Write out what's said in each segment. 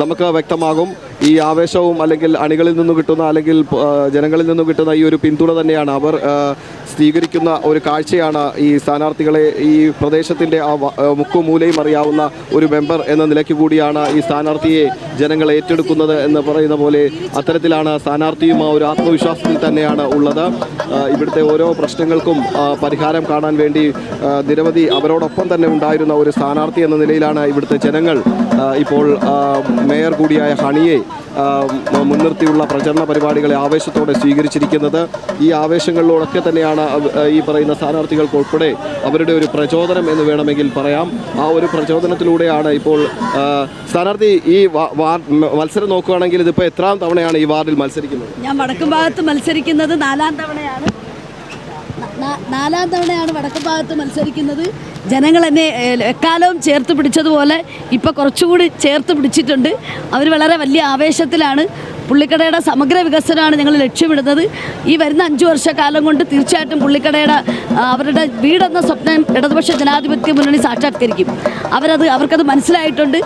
നമുക്ക് വ്യക്തമാകും. ഈ ആവേശവും അല്ലെങ്കിൽ അണികളിൽ നിന്നും കിട്ടുന്ന അല്ലെങ്കിൽ ജനങ്ങളിൽ നിന്നും കിട്ടുന്ന ഈ ഒരു പിന്തുണ തന്നെയാണ് അവർ സ്വീകരിക്കുന്ന ഒരു കാഴ്ചയാണ്. ഈ സ്ഥാനാർത്ഥികളെ ഈ പ്രദേശത്തിൻ്റെ ആ മുക്കും മൂലയും അറിയാവുന്ന ഒരു മെമ്പർ എന്ന നിലയ്ക്ക് കൂടിയാണ് ഈ സ്ഥാനാർത്ഥിയെ ജനങ്ങൾ ഏറ്റെടുക്കുന്നത് എന്ന് പറയുന്ന പോലെ അത്തരത്തിലാണ് സ്ഥാനാർത്ഥിയും ആ ഒരു ആത്മവിശ്വാസത്തിൽ തന്നെയാണ് ഉള്ളത്. ഇവിടുത്തെ ഓരോ പ്രശ്നങ്ങൾക്കും പരിഹാരം കാണാൻ വേണ്ടി നിരവധി അവരോടൊപ്പം തന്നെ ഉണ്ടായിരുന്ന ഒരു സ്ഥാനാർത്ഥി എന്ന നിലയിലാണ് ഇവിടുത്തെ ജനങ്ങൾ ഇപ്പോൾ മേയർ കൂടിയായ ഹണിയെ മുൻനിർത്തിയുള്ള പ്രചരണ പരിപാടികളെ ആവേശത്തോടെ സ്വീകരിച്ചിരിക്കുന്നത്. ഈ ആവേശങ്ങളിലൂടെയൊക്കെ തന്നെയാണ് ഈ പറയുന്ന സ്ഥാനാർത്ഥികൾക്ക് ഉൾപ്പെടെ അവരുടെ ഒരു പ്രചോദനം എന്ന് വേണമെങ്കിൽ പറയാം. ആ ഒരു പ്രചോദനത്തിലൂടെയാണ് ഇപ്പോൾ സ്ഥാനാർത്ഥി ഈ മത്സരം നോക്കുകയാണെങ്കിൽ ഇതിപ്പോൾ എത്രാം തവണയാണ് ഈ വാർഡിൽ മത്സരിക്കുന്നത്? ഞാൻ വടക്കും ഭാഗത്ത് മത്സരിക്കുന്നത് നാലാം തവണയാണ് വടക്കും ഭാഗത്ത് മത്സരിക്കുന്നത്. ജനങ്ങൾ എന്നെ എക്കാലവും ചേർത്ത് പിടിച്ചതുപോലെ ഇപ്പോൾ കുറച്ചുകൂടി ചേർത്ത് പിടിച്ചിട്ടുണ്ട്. അവർ വളരെ വലിയ ആവേശത്തിലാണ്. പുള്ളിക്കടയുടെ സമഗ്ര വികസനമാണ് ഞങ്ങൾ ലക്ഷ്യമിടുന്നത്. ഈ വരുന്ന 5 വർഷക്കാലം കൊണ്ട് തീർച്ചയായിട്ടും പുള്ളിക്കടയുടെ അവരുടെ വീടെന്ന സ്വപ്നം ഇടതുപക്ഷ ജനാധിപത്യ മുന്നണി സാക്ഷാത്കരിക്കും. അവർക്കത് മനസ്സിലായിട്ടുണ്ട്.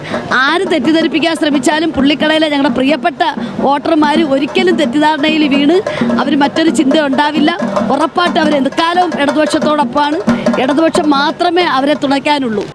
ആര് തെറ്റിദ്ധരിപ്പിക്കാൻ ശ്രമിച്ചാലും പുള്ളിക്കടയിലെ ഞങ്ങളുടെ പ്രിയപ്പെട്ട വോട്ടർമാർ ഒരിക്കലും തെറ്റിദ്ധാരണയിൽ വീണ് അവർ മറ്റൊരു ചിന്ത ഉണ്ടാവില്ല. ഉറപ്പായിട്ട് അവർ എക്കാലവും ഇടതുപക്ഷത്തോടൊപ്പമാണ്. ഇടതുപക്ഷം മാത്രമേ അവരെ തുണയ്ക്കാനുള്ളൂ.